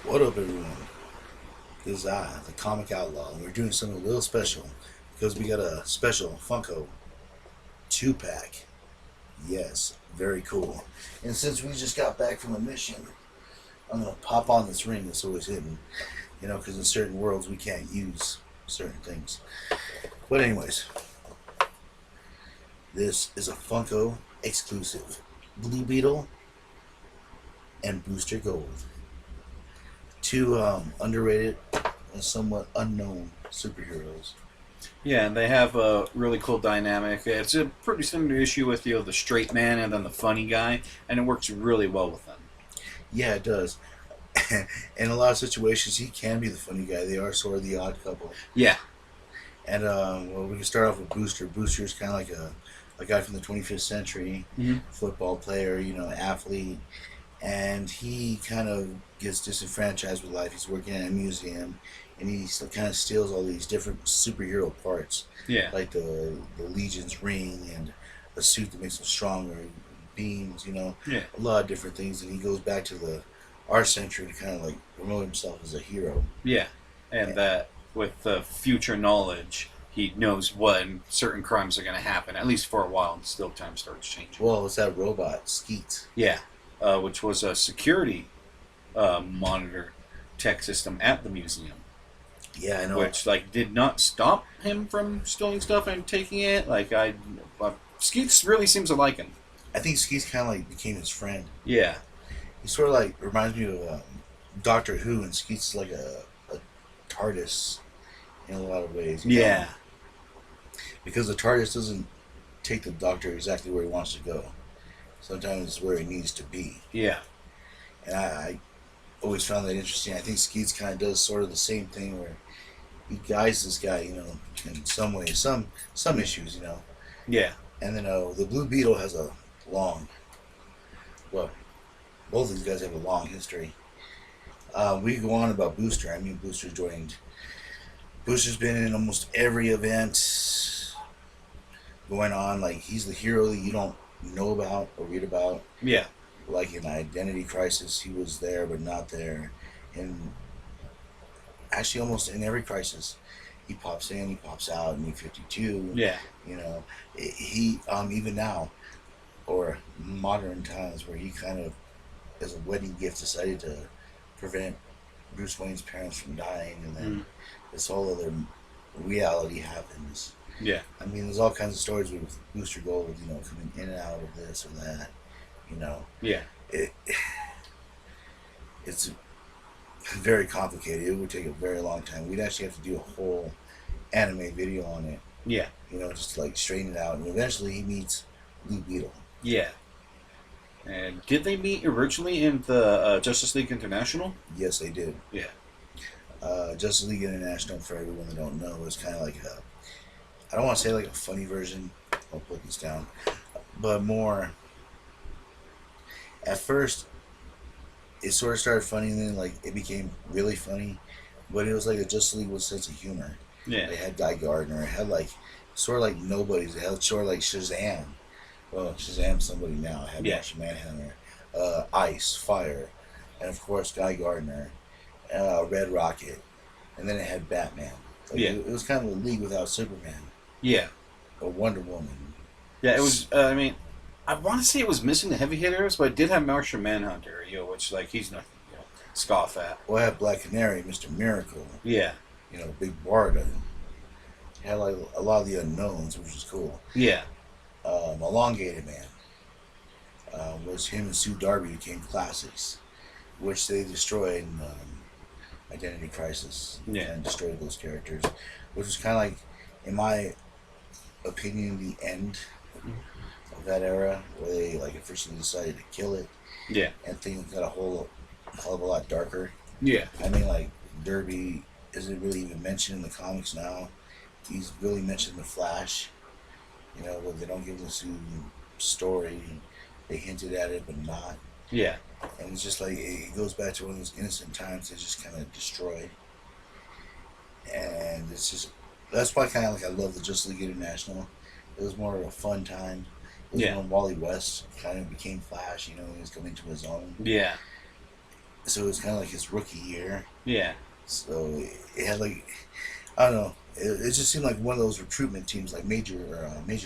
What up, everyone? This is I, the Comic Outlaw, and we're doing something a little special because we got a special Funko 2-pack. Yes, very cool. And since we just got back from a mission, I'm going to pop on this ring that's always hidden, because in certain worlds we can't use certain things. But, anyways, this is a Funko exclusive Blue Beetle and Booster Gold. Two underrated and somewhat unknown superheroes. Yeah, and they have a really cool dynamic. It's a pretty similar issue with the straight man and then the funny guy, and it works really well with them. Yeah, it does. In a lot of situations, he can be the funny guy. They are sort of the odd couple. Yeah, And well, we can start off with Booster. Booster is kind of like a guy from the 25th century, football player, athlete, and he kind of gets disenfranchised with life. He's working at a museum, and he kind of steals all these different superhero parts, yeah, like the Legion's ring and a suit that makes him stronger, beams, yeah, a lot of different things. And he goes back to our century to kind of like promote himself as a hero. yeah. And that with the future knowledge, he knows when certain crimes are going to happen, at least for a while, until time starts changing. Well, it's that robot, Skeet. Yeah, which was a security monitor tech system at the museum. Yeah, I know. Which did not stop him from stealing stuff and taking it. Skeets really seems to like him. I think Skeet's kind of like became his friend. Yeah, He sort of like reminds me of Doctor Who, and Skeet's like a TARDIS in a lot of ways. yeah, Because the TARDIS doesn't take the Doctor exactly where he wants to go. Sometimes it's where he needs to be. yeah, And I always found that interesting. I think Skeets kind of does sort of the same thing where he guides this guy, in some ways, some issues. yeah, And then the Blue Beetle has a long, well, both of these guys have a long history. We can go on about Booster. I mean, Booster's been in almost every event going on. Like, he's the hero that you don't know about or read about. yeah, Like in Identity Crisis, he was there but not there. And actually, almost in every crisis, he pops in, he pops out. New 52. yeah, He even now, or modern times, where he kind of, as a wedding gift, decided to prevent Bruce Wayne's parents from dying, and then this whole other reality happens. yeah, I mean, there's all kinds of stories with Booster Gold, coming in and out of this or that. yeah, It, it's very complicated. It would take a very long time. We'd actually have to do a whole anime video on it, yeah, just to like straighten it out. And eventually he meets Blue Beetle. yeah. And did they meet originally in the Justice League International? Yes, they did. Yeah, Justice League International, for everyone that don't know, is kind of like I don't want to say like a funny version. I'll put this down. But more, at first, it sort of started funny, and then like it became really funny. But it was like a Justice League with a sense of humor. yeah, It had Guy Gardner. It had like sort of like nobodies. It had sort of like Shazam. Well, Shazam's somebody now. It had yeah, Martian Manhunter, Ice, Fire, and of course Guy Gardner, Red Rocket, and then it had Batman. Like, yeah, it was kind of a league without Superman yeah, or Wonder Woman. yeah. It was. I mean, I want to say it was missing the heavy hitters, but it did have Martian Manhunter, which he's nothing, scoff at. Well, I had Black Canary, Mr. Miracle, Yeah, Big Barda. It had like a lot of the unknowns, which was cool. yeah, Elongated Man was him and Sue Darby became classics, which they destroyed in Identity Crisis. Yeah. And destroyed those characters, which was kind of like, in my opinion, the end of that era, where they like officially decided to kill it, yeah, and things got a hell of a lot darker. yeah, I mean, like, Derby isn't really even mentioned in the comics now. He's really mentioned in the Flash. Where they don't give us a story. They hinted at it, but not. yeah, And it's just like, it goes back to one of those innocent times they just kind of destroyed. And it's just, that's why kind of like I love the Justice League International. It was more of a fun time. It was yeah, when Wally West kind of became Flash, he was coming to his own. yeah, So it was kind of like his rookie year. Yeah. So it had like, I don't know. It just seemed like one of those recruitment teams, like Major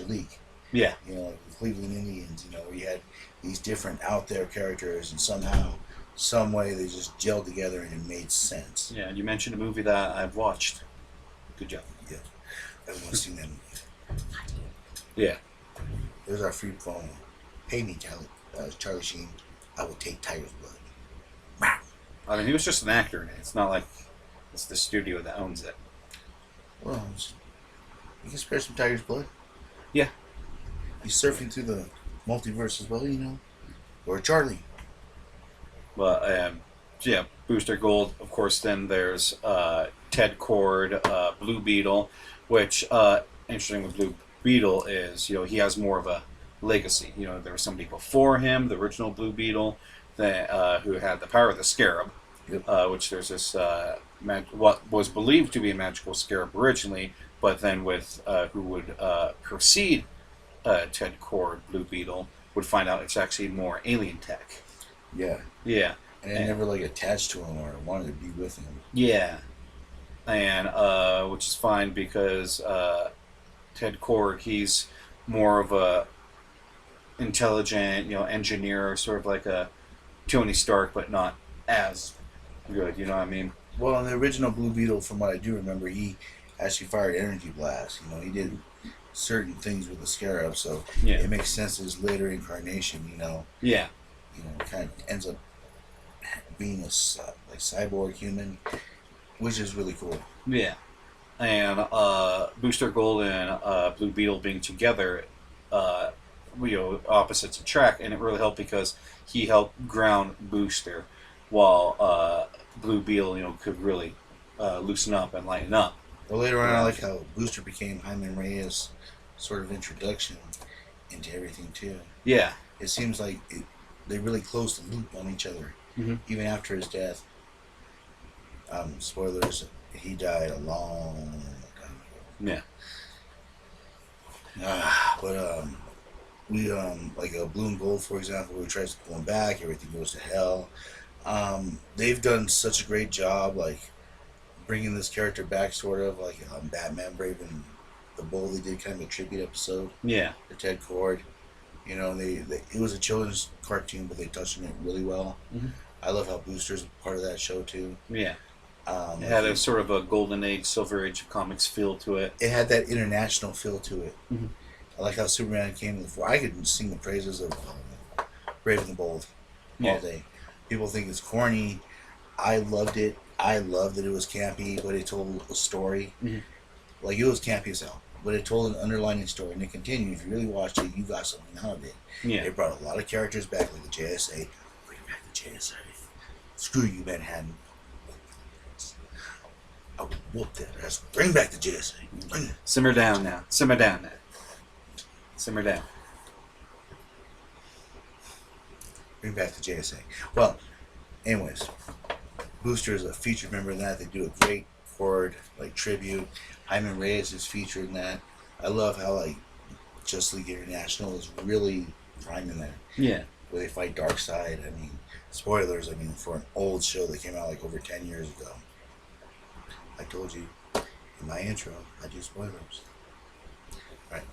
League. Yeah. You know, like the Cleveland Indians. You know, where you had these different out there characters, and somehow, some way, they just gelled together and it made sense. Yeah. You mentioned a movie that I've watched. Good job. Yeah, everyone's seen that movie. Yeah. There's our free promo. Pay me, Charlie Sheen. I will take Tiger's blood. Wow. I mean, he was just an actor in it. It's not like it's the studio that owns it. Well, you can spare some Tiger's blood. Yeah. He's surfing through the multiverse as well, you know. Or Charlie. But yeah, Booster Gold. Of course, then there's Ted Cord, Blue Beetle, which interesting with Blue Beetle is he has more of a legacy. There was somebody before him, the original Blue Beetle, that who had the power of the Scarab. Yep. Which there's this what was believed to be a magical scarab originally, but then with who would precede Ted Cord, Blue Beetle, would find out it's actually more alien tech. Yeah. Yeah. And it never like attached to him or wanted to be with him. Yeah. And which is fine because Ted Cord, he's more of a intelligent, engineer, sort of like a Tony Stark, but not as good. You know what I mean? Well, in the original Blue Beetle, from what I do remember, he actually fired energy blasts. He did certain things with the Scarab, so Yeah. it makes sense his later incarnation. Yeah. Kind of ends up being a like cyborg human, which is really cool. Yeah. And Booster Gold and Blue Beetle being together, opposites attract, and it really helped because he helped ground Booster, while Blue Beetle, could really loosen up and lighten up. Well, later on, I like how Booster became Hyman Reyes' sort of introduction into everything too. Yeah. It seems like they really closed the loop on each other, even after his death. Spoilers: he died a long time ago. Yeah. But we like Blue and Gold, for example, who tries to pull him back, everything goes to hell. They've done such a great job, like bringing this character back, sort of like Batman Brave and the Bold. They did kind of a tribute episode. Yeah. For Ted Cord. It was a children's cartoon, but they touched on it really well. Mm-hmm. I love how Booster's part of that show too. Yeah. It had a sort of a golden age, silver age of comics feel to it. It had that international feel to it. Mm-hmm. I like how Superman came to the fore. I could sing the praises of Brave and the Bold all day. People think it's corny. I loved it. I loved that it was campy, but it told a story. Mm-hmm. Like, it was campy as hell, but it told an underlining story, and it continued. If you really watched it, you got something out of it. Yeah. It brought a lot of characters back, like the JSA. Bring back the JSA. Screw you, Manhattan. I would whoop that ass. Bring back the JSA. Bring it. Simmer down now. Simmer down now. Simmer down. Bring back the JSA. Well, anyways, Booster is a featured member in that. They do a great chord, like tribute. Hyman Reyes is featured in that. I love how like Just League International is really prime in that. Yeah. Where they fight Darkseid. I mean, spoilers. I mean, for an old show that came out like over 10 years ago. I told you in my intro, I do spoilers. Right.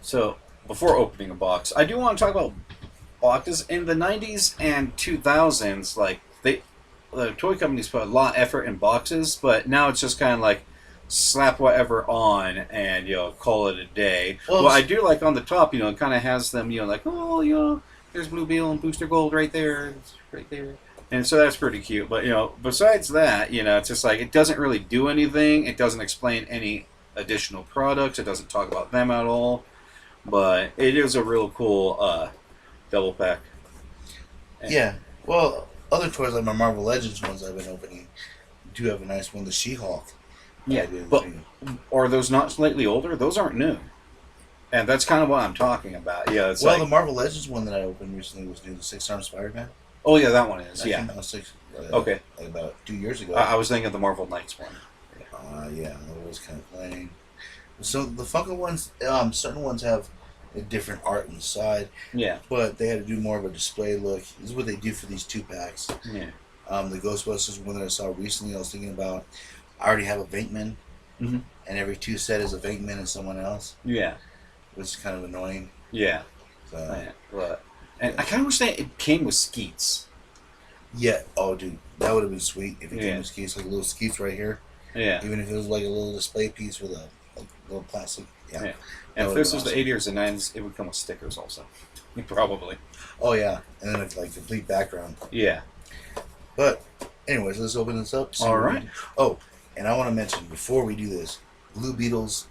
So, before opening a box, I do want to talk about boxes. In the 90s and 2000s, like, the toy companies put a lot of effort in boxes, but now it's just kind of like slap whatever on and, call it a day. Well, I do like on the top, it kind of has them, like, oh, there's Blue Beetle and Booster Gold right there. It's right there. And so that's pretty cute. But, besides that, it's just like, it doesn't really do anything. It doesn't explain any additional products. It doesn't talk about them at all. But it is a real cool double pack. Yeah. Well, other toys like my Marvel Legends ones I've been opening do have a nice one, the She-Hulk. Yeah, but are those not slightly older? Those aren't new. And that's kind of what I'm talking about. Yeah, it's the Marvel Legends one that I opened recently was new, the 6-armed Spider-Man. Oh, yeah, that one is, that yeah. Came out okay. Like about 2 years ago. I was thinking of the Marvel Knights one. Yeah, that was kind of plain. So the Funko ones, certain ones have a different art inside. Yeah. But they had to do more of a display look. This is what they do for these 2-packs. Yeah. The Ghostbusters one that I saw recently, I was thinking about. I already have a Venkman, Mm-hmm. and every 2 set is a Venkman and someone else, Yeah. which is kind of annoying. Yeah. So, Yeah. But, and yeah. I kind of wish that it came with skeets. Yeah. Oh, dude, that would have been sweet if it Yeah. came with skeets, like little skeets right here. Yeah. Even if it was like a little display piece with a little plastic. Yeah. Yeah. And if this was the 80s or 90s, it would come with stickers also. Probably. Oh yeah, and then a like complete background. Yeah. But, anyways, let's open this up. All right. Oh, and I want to mention before we do this, Blue Beetle's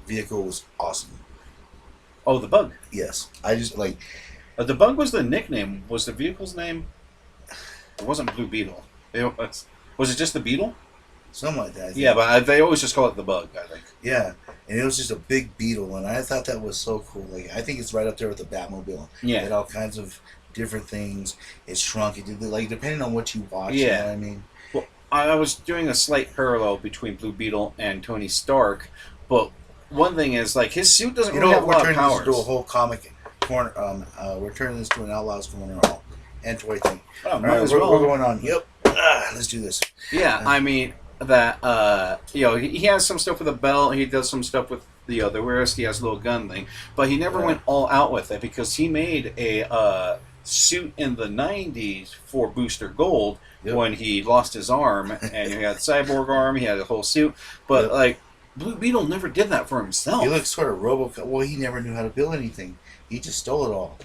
vehicle was awesome. Oh, the Bug. Yes, I just like. The Bug was the nickname. Was the vehicle's name? It wasn't Blue Beetle. It was. Was it just the Beetle? Something like that. I think. Yeah, but they always just call it the Bug, I think. Yeah, and it was just a big beetle, and I thought that was so cool. Like, I think it's right up there with the Batmobile. Yeah. It had all kinds of different things. It shrunk. It did like depending on what you watch. Yeah. You know what I mean? Well, I was doing a slight parallel between Blue Beetle and Tony Stark, but one thing is like his suit doesn't You really know have what? a We're lot of turning this powers. into a whole comic corner. We're turning this to an Outlaws corner and toy thing. Oh, All might right, as we're well. going on. Yep. Let's do this. Yeah, I mean that he has some stuff with a belt. He does some stuff with the whereas he has a little gun thing, but he never went all out with it because he made a suit in the '90s for Booster Gold when he lost his arm, and he had cyborg arm. He had a whole suit, but like Blue Beetle never did that for himself. He looks sort of RoboCop. Well, he never knew how to build anything. He just stole it all.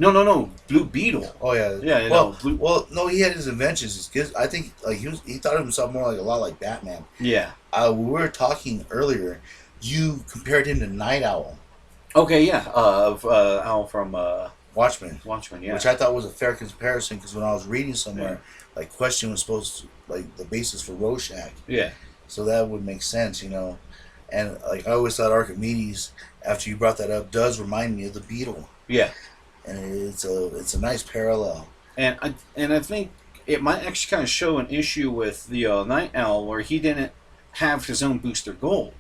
No, Blue Beetle. Oh yeah, Yeah. Well, no, he had his inventions. His kids, I think, like he thought of himself more like a lot like Batman. Yeah. We were talking earlier. You compared him to Night Owl. Okay, yeah. Owl from Watchmen. Watchmen, yeah. Which I thought was a fair comparison because when I was reading somewhere, like Question was supposed to like the basis for Rorschach. Yeah. So that would make sense, you know. And like I always thought Archimedes, after you brought that up, does remind me of the Beetle. Yeah. And it's a nice parallel. And I think it might actually kind of show an issue with the Night Owl where he didn't have his own Booster Gold.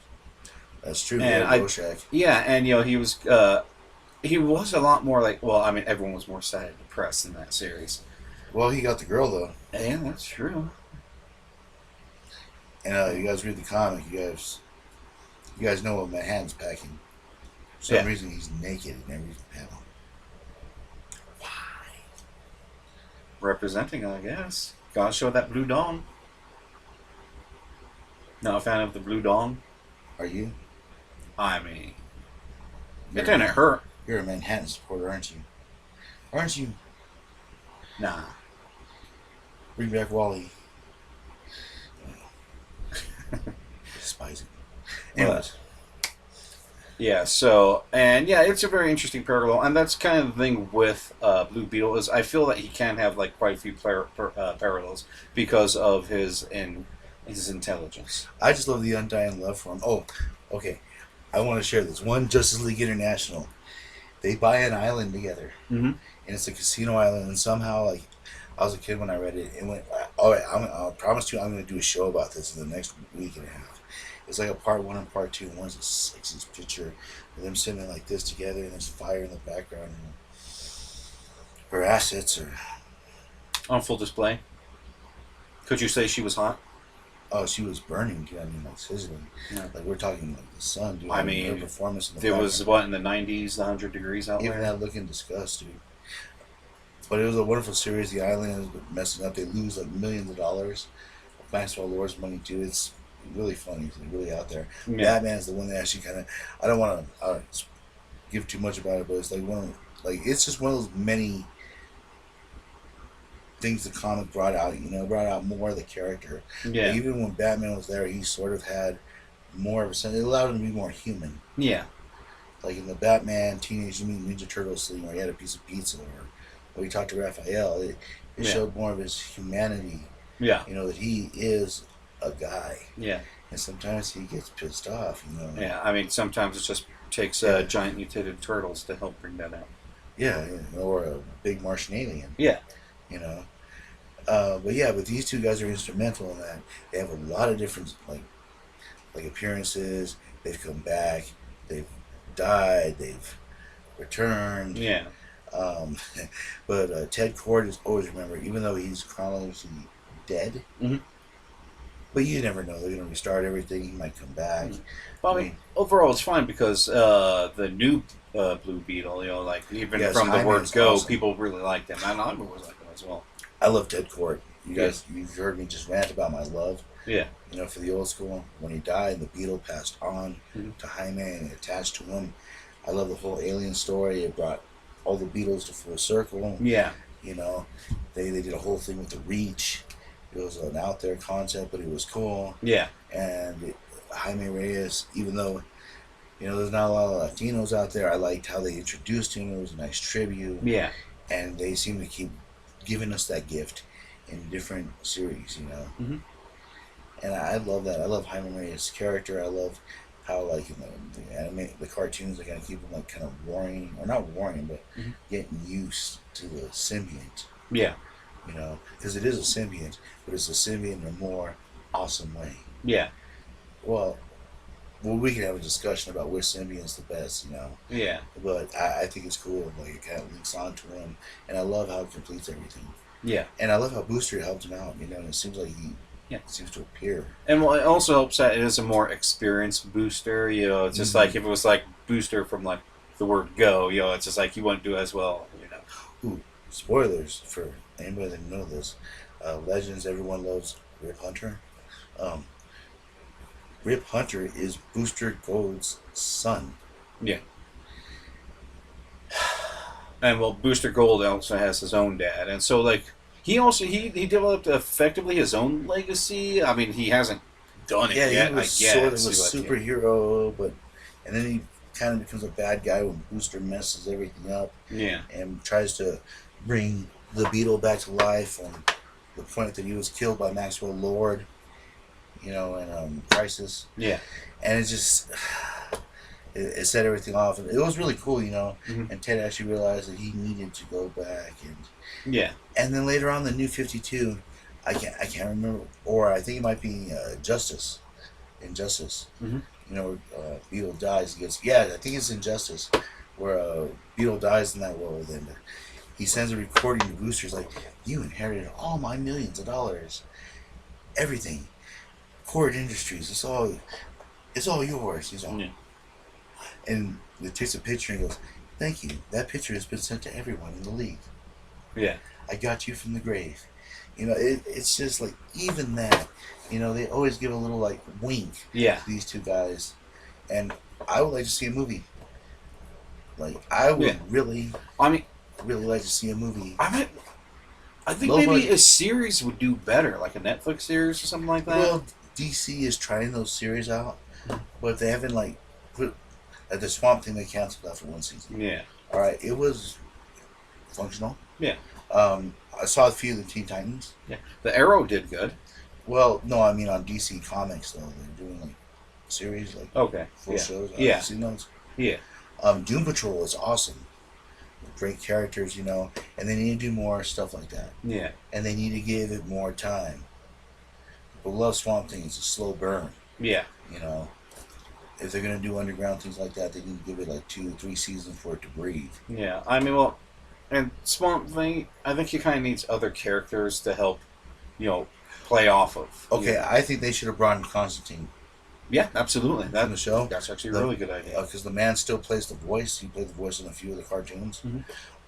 That's true. And Rorschach. Yeah, and he was a lot more like, well, I mean, everyone was more sad and depressed in that series. Well, he got the girl though. Yeah, that's true. And you guys read the comic. You guys know what Manhattan's packing. For some reason, he's naked in every panel. Representing, I guess. Gotta show that blue dong. Not a fan of the blue dong. Are you? I mean, it didn't hurt. You're a Manhattan supporter, aren't you? Aren't you? Nah. Bring back Wally. Despise him. Anyways. Yeah, so, and yeah, it's a very interesting parallel, and that's kind of the thing with Blue Beetle, is I feel that he can have like quite a few parallels because of his intelligence. I just love the undying love for him. Oh, okay. I want to share this. One, Justice League International. They buy an island together. Mm-hmm. And it's a casino island, and somehow, like, I was a kid when I read it. It went, all right, I promise you I'm going to do a show about this in the next week and a half. It's like a part 1 and part 2. One's the sexiest picture of them sitting like this together, and there's fire in the background. And her assets are... On full display. Could you say she was hot? Oh, she was burning, dude. I mean, like sizzling. Yeah. Like, we're talking like the sun, dude. I mean, her performance in the there background. was, what, in the 90s, the 100 degrees out Even there? that look and disgust, dude. But it was a wonderful series. The island is messing up. They lose like millions of dollars. Maxwell Lord's money, too. It's really funny. It's really out there. Yeah. Batman's the one that actually kind of... I don't want to give too much about it, but it's like it's just one of those many things the comic brought out, you know, brought out more of the character. Yeah. Like, even when Batman was there, he sort of had more of a sense. It allowed him to be more human. Yeah. Like in the Batman Teenage Mutant Ninja Turtles scene where he had a piece of pizza, or when he talked to Raphael, it showed more of his humanity. Yeah. You know, that he is a guy. Yeah. And sometimes he gets pissed off, you know. Yeah, I mean, sometimes it just takes giant mutated turtles to help bring that out. Yeah, or a big Martian alien. Yeah. You know. But these two guys are instrumental in that. They have a lot of different like appearances. They've come back. They've died. They've returned. Yeah. Um, but Ted Kord is always remembered, even though he's chronologically dead. Mm-hmm. But you never know. They're going to restart everything. He might come back. Well, I mean, overall, it's fine because the new Blue Beetle, like even Yes, from the Jaime word is go, awesome. people really liked him, and I always liked him as well. I love Ted Kord. You guys, you've heard me just rant about my love. Yeah. For the old school. When he died, the Beetle passed on Mm-hmm. to Jaime and attached to him. I love the whole alien story. It brought all the Beatles to full circle. Yeah. They did a whole thing with the Reach. It was an out there concept, but it was cool. Yeah. And Jaime Reyes, even though there's not a lot of Latinos out there, I liked how they introduced him. It was a nice tribute. Yeah. And they seem to keep giving us that gift in different series. Mm-hmm. And I love that. I love Jaime Reyes' character. I love how, like, in the anime, the cartoons, they're going to keep him, like, kind of warring, or not warring, but getting used to the symbiont. Yeah. Because it is a symbiont, but it's a symbiont in a more awesome way. Yeah. Well, we can have a discussion about which symbiont's the best, Yeah. But I think it's cool. Like, it kind of links onto him, and I love how it completes everything. Yeah. And I love how Booster helped him out, and it seems like he seems to appear. And it also helps that it is a more experienced Booster. It's just like if it was like Booster from like the word go, it's just like he wouldn't do as well. Ooh, spoilers for anybody that know this. Legends, everyone loves Rip Hunter. Rip Hunter is Booster Gold's son. Yeah. And well, Booster Gold also has his own dad, and so like he developed effectively his own legacy. I mean, he hasn't done it yet. He was I guess sort of a superhero, and then he kind of becomes a bad guy when Booster messes everything up. Yeah. And tries to bring the Beetle back to life from the point that he was killed by Maxwell Lord. In Crisis. Yeah. And it just it set everything off. It was really cool, And Ted actually realized that he needed to go back and yeah. And then later on, the New 52, I can't remember, or I think it might be Injustice. Beetle dies. He gets I think it's Injustice, where Beetle dies in that world, and he sends a recording to Booster's like, "You inherited all my millions of dollars, everything, Cord Industries. It's all yours." He's all, and it takes a picture and goes, "Thank you. That picture has been sent to everyone in the league. Yeah, I got you from the grave." It's just like, even that, they always give a little like wink. Yeah. To these two guys, and I would like to see a movie. Like, I would really like to see a movie. I think maybe a series would do better, like a Netflix series or something like that. Well, DC is trying those series out, but they haven't put the Swamp Thing. They canceled after one season. Yeah. All right, it was functional. Yeah. I saw a few of the Teen Titans. Yeah. The Arrow did good. Well, no, I mean on DC Comics though, they're doing series full shows. I've seen those. Yeah. Doom Patrol is awesome. Great characters, and they need to do more stuff like that. Yeah. And they need to give it more time. People love Swamp Thing. It's a slow burn. Yeah. If they're gonna do underground things like that, they need to give it 2 or 3 seasons for it to breathe. Yeah. I mean, and Swamp Thing, I think he kind of needs other characters to help, play off of. Okay, I think they should have brought in Constantine. Yeah, absolutely. In the show. That's actually a really good idea. Because the man still plays the voice. He played the voice in a few of the cartoons. Mm-hmm.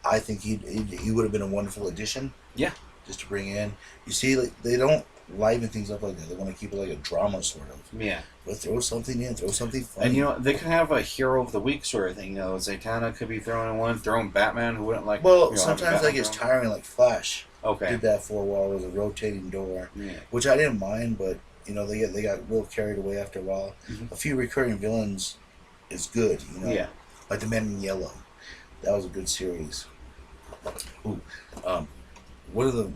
I think he would have been a wonderful addition. Yeah. Just to bring in. You see, they don't liven things up like that. They want to keep it like a drama, sort of. Yeah. But throw something in. Throw something funny. And, they could have a hero of the week sort of thing. Zatanna could be thrown in one. Throwing Batman, who wouldn't like... Well, sometimes that gets tiring, like Flash. Okay. Did that for a while. It was a rotating door. Yeah. Which I didn't mind, but... they got real carried away after a while. Mm-hmm. A few recurring villains is good, Yeah. Like the Men in Yellow. That was a good series. Ooh. One of the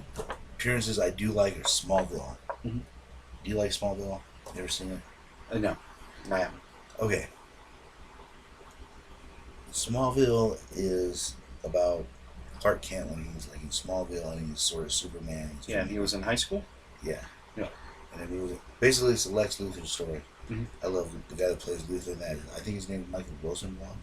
appearances I do like is Smallville. Mm-hmm. Do you like Smallville? You ever seen it? No. I haven't. Okay. Smallville is about Clark Kent when he's in Smallville and he's sort of Superman. And he was in high school? Yeah. Yeah. And then basically it's a Lex Luthor story. Mm-hmm. I love the guy that plays Luthor in that. I think his name is Michael Rosenbaum.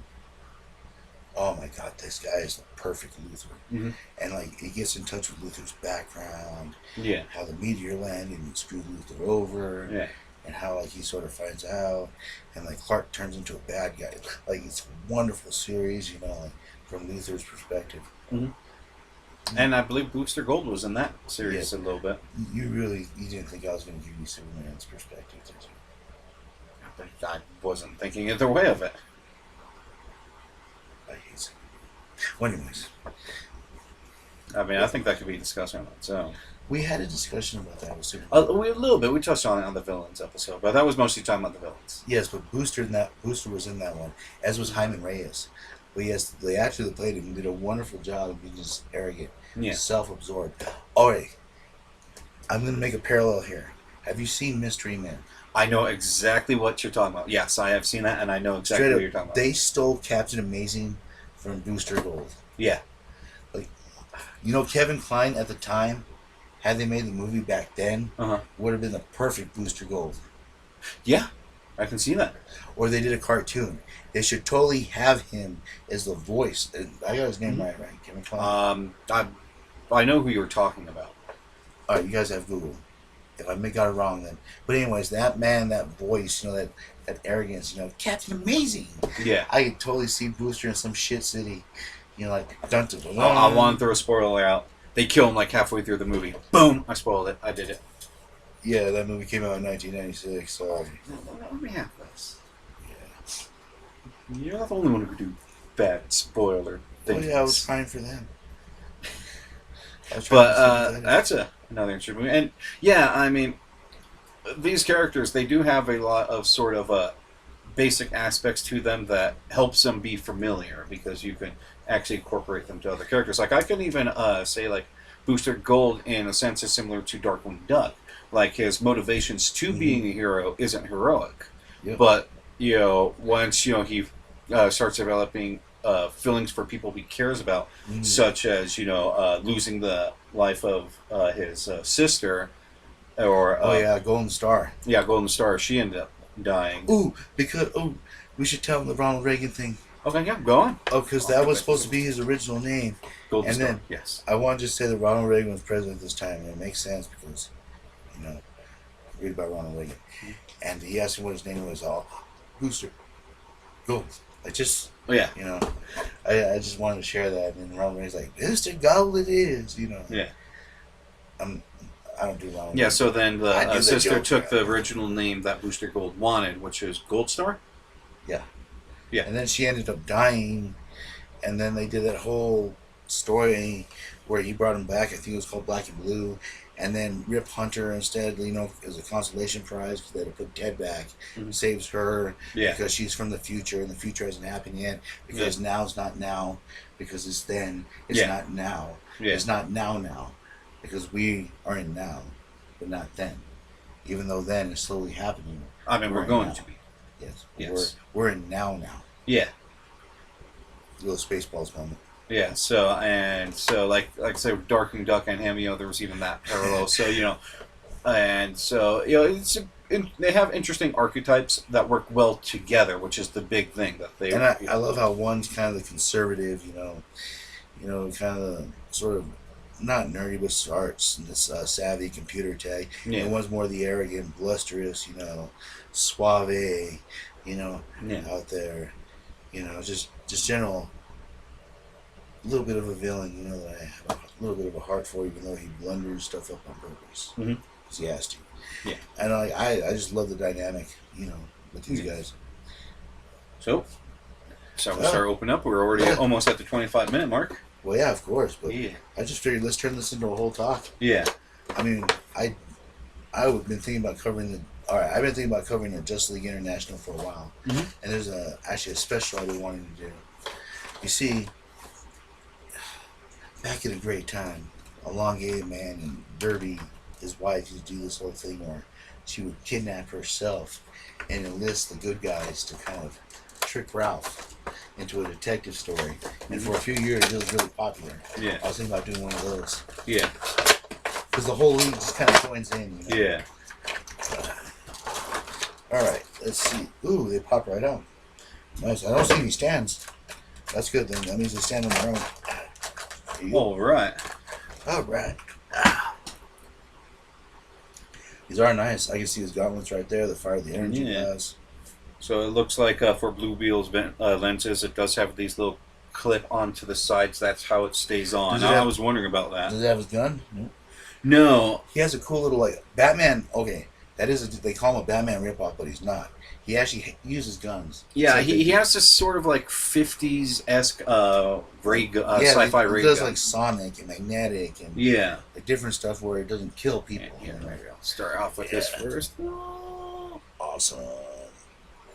oh my god, this guy is the perfect Luthor. Mm-hmm. And like he gets in touch with Luthor's background, Yeah. how the meteor landed and screwed Luthor over, Yeah. and how like he sort of finds out, and like Clark turns into a bad guy. Like it's a wonderful series, you know, like from Luthor's perspective. Mm-hmm. And I believe Booster Gold was in that series a little bit. You didn't think I was going to give you Superman's perspective, did you? I wasn't thinking either way of it. I hate Superman. Well, anyways, I mean, I think that could be discussed on its own. we had a discussion about that with Superman. A little bit. We touched on it on the villains episode, but that was mostly talking about the villains. Yes, but Booster was in that one, as was Hyman Reyes. But yes, the actor that played him did a wonderful job of being just arrogant, self-absorbed. All right, I'm going to make a parallel here. Have you seen Mystery Men? I know exactly what you're talking about. Yes, I have seen that, and I know exactly Straight what up, you're talking about. they stole Captain Amazing from Booster Gold. Yeah. Like, you know, Kevin Kline at the time, had they made the movie back then, would have been the perfect Booster Gold. Yeah, I can see that. Or they did a cartoon. They should totally have him as the voice. I got his name right? Kevin Kline. I know who you were talking about. All right, you guys have Google. If I got it wrong, then. But anyways, that man, that voice, you know, that arrogance, you know, Captain Amazing. Yeah. I could totally see Booster in some shit city, you know, like dun dun dun. I want to throw a spoiler out. They kill him like halfway through the movie. Boom! I spoiled it. I did it. Yeah, that movie came out in 1996. Sorry. Let me have this. Yeah. You're not the only one who could do bad spoiler things. Oh yeah, I was fine for them. But that's another interesting movie. And yeah, I mean, these characters, they do have a lot of sort of basic aspects to them that helps them be familiar because you can actually incorporate them to other characters. Like I can even say like Booster Gold in a sense is similar to Darkwing Duck. Like his motivations to being a hero isn't heroic, but you know once you know he starts developing feelings for people he cares about, such as you know losing the life of his sister, or Golden Star. Yeah, Golden Star. She ended up dying. Because we should tell him the Ronald Reagan thing. Okay, yeah, go on. Oh, because that was supposed to be his original name. Golden Star. Then yes. I want to just say that Ronald Reagan was president at this time, and it makes sense because, you know, read about Ronald Reagan, and he asked him what his name was. All Booster Gold. I just, you know, I just wanted to share that, and Ronald Reagan's like, Booster Gold, it is, you know. Yeah. I don't do Ronald. Yeah. So then the sister took the right? original name that Booster Gold wanted, which is Gold Star. Yeah. Yeah. And then she ended up dying, and then they did that whole story where he brought him back. I think it was called Black and Blue, and then Rip Hunter instead, you know, as a consolation prize because they had to put Ted back, saves her because she's from the future, and the future hasn't happened yet because now's not now, because it's then. It's not now. It's not now because we are in now, but not then. Even though then is slowly happening. I mean, we're going to be. Yes. We're in now. Yeah. Little Spaceballs moment. Yeah. So like I said, Darkwing Duck and him, you know, there was even that parallel. So you know, and so you know, they have interesting archetypes that work well together, which is the big thing that they. And I love how one's kind of the conservative, you know, kind of the sort of not nerdy but smarts and this savvy computer tech. Yeah. And one's more the arrogant, blusterous, you know, suave, you know, out there, you know, just general. A little bit of a villain, you know, that I have a little bit of a heart for, even though he blunders stuff up on purpose. Because he has to. Yeah. And I just love the dynamic, you know, with these guys. So we start opening up. We're already almost at the 25-minute mark. Well, yeah, of course. But I just figured let's turn this into a whole talk. Yeah. I mean, I've been thinking about covering the Justice League International for a while. And there's actually a special I've been wanting to do. You see, back in a great time, Elongated Man and Derby, his wife, used to do this whole thing where she would kidnap herself and enlist the good guys to kind of trick Ralph into a detective story. And for a few years, it was really popular. Yeah. I was thinking about doing one of those. Yeah. Because the whole league just kind of joins in. You know? Yeah. All right, let's see. Ooh, they pop right out. Nice. I don't see any stands. That's good then. That means they stand on their own. There you go. All right. All right. Ah. These are nice. I can see his gauntlets right there. The fire the energy has. So it looks like for Blue Beetle's lenses, it does have these little clip onto the sides. That's how it stays on. I was wondering about that. Does it have his gun? No. No. He has a cool little like Batman. Okay, that is they call him a Batman ripoff, but he's not. He actually uses guns. Yeah, he has this sort of like 50s esque sci-fi ray gun. He does gun. like Sonic and Magnetic and like different stuff where it doesn't kill people. Yeah, there you go. Start off with this first. Awesome.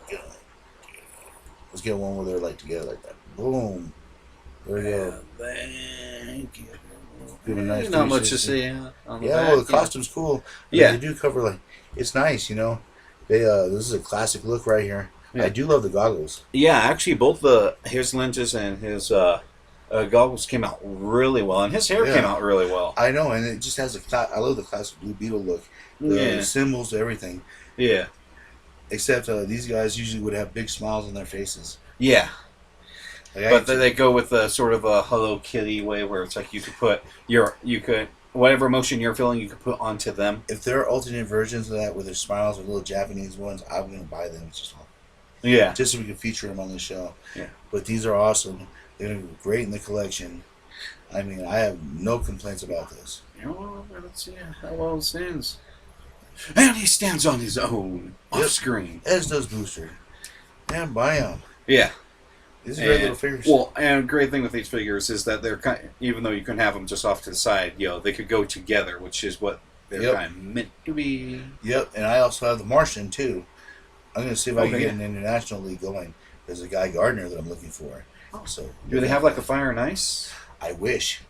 Good. Let's get one where they're like together like that. Boom. There we go. Thank you. Give a nice Not much to see. Well, the costume's cool. Yeah, they do cover like it's nice. They this is a classic look right here. Yeah. I do love the goggles. Yeah, actually, both his lenses and his goggles came out really well, and his hair came out really well. I know, and it just has I love the classic Blue Beetle look. The symbols, everything. Yeah. Except these guys usually would have big smiles on their faces. Yeah. But they go with the sort of a Hello Kitty way, where it's like you could whatever emotion you're feeling, you could put onto them. If there are alternate versions of that with their smiles or little Japanese ones, I'm gonna buy them. Just so we can feature them on the show. Yeah. But these are awesome. They're gonna be great in the collection. I mean, I have no complaints about this. Let's see how well it stands. And he stands on his own off screen. As does Booster. And buy them. Yeah. These are great little figures. Well, and a great thing with these figures is that they're even though you can have them just off to the side, they could go together, which is what they're kind of meant to be. Yep, and I also have the Martian too. I'm going to see if I can get an international league going. There's a Guy Gardner that I'm looking for. So do they have like a Fire and Ice? I wish.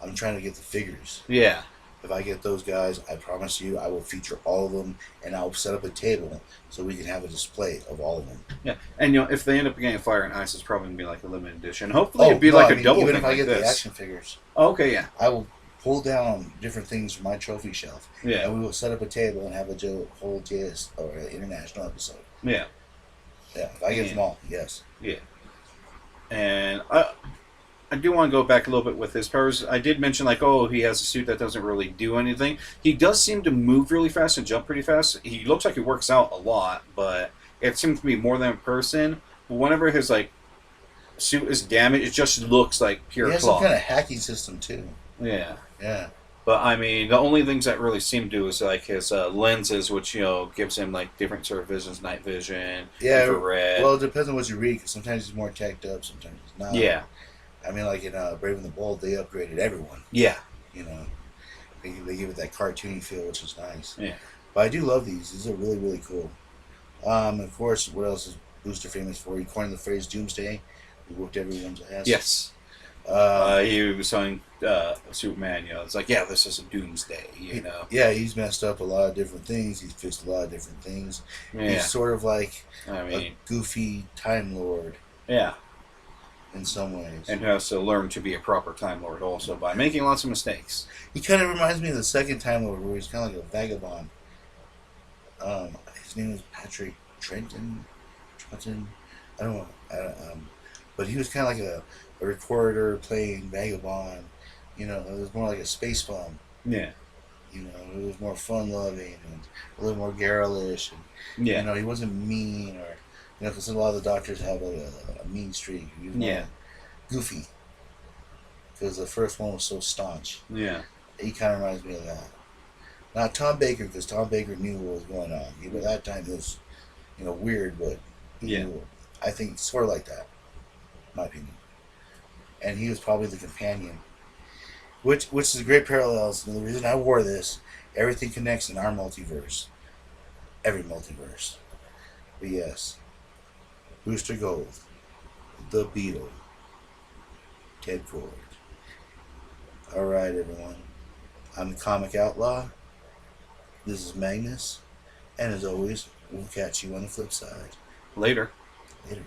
I'm trying to get the figures. Yeah. If I get those guys, I promise you I will feature all of them, and I'll set up a table so we can have a display of all of them. Yeah, and if they end up getting Fire and Ice, it's probably going to be like a limited edition. Hopefully it'd be like a double even thing if I get like the this. action figures. Okay, yeah. I will pull down different things from my trophy shelf. Yeah. And we will set up a table and have a whole JS or an international episode. Yeah. Yeah, if I get them all, yes. Yeah. And I do want to go back a little bit with his powers. I did mention, he has a suit that doesn't really do anything. He does seem to move really fast and jump pretty fast. He looks like he works out a lot, but it seems to be more than a person. But whenever his, suit is damaged, it just looks like pure He has cloth. some kind of hacking system, too. Yeah. Yeah. But, I mean, the only things that really seem to do is, his lenses, which, gives him, different sort of visions, night vision, infrared. Well, it depends on what you read, because sometimes he's more teched up, sometimes he's not. Yeah. I mean, like in Brave and the Bold, they upgraded everyone. Yeah. They give it that cartoony feel, which is nice. Yeah. But I do love these. These are really, really cool. Of course, what else is Booster famous for? He coined the phrase Doomsday. He whooped everyone's ass. Yes. He was telling Superman, it's like, yeah, this is a doomsday, Yeah, he's messed up a lot of different things. He's fixed a lot of different things. Yeah. He's sort of like a goofy Time Lord. Yeah. In some ways. And has to learn to be a proper Time Lord also by making lots of mistakes. He kind of reminds me of the second Time Lord, where he's kind of like a vagabond. His name is Patrick Trenton. I don't know. But he was kind of like a recorder playing vagabond. It was more like a space bum. Yeah. It was more fun-loving and a little more garrulous. And, he wasn't mean or... because a lot of the doctors have a mean streak. He was goofy. Because the first one was so staunch. Yeah. He kind of reminds me of that. Not Tom Baker, because Tom Baker knew what was going on. At that time, it was, weird, but he knew. I think sort of like that, in my opinion. And he was probably the companion. Which is a great parallels. And the reason I wore this, everything connects in our multiverse. Every multiverse. But yes. Booster Gold, the Beetle, Ted Ford. Alright, everyone. I'm the Comic Outlaw. This is Magnus. And as always, we'll catch you on the flip side. Later. Later.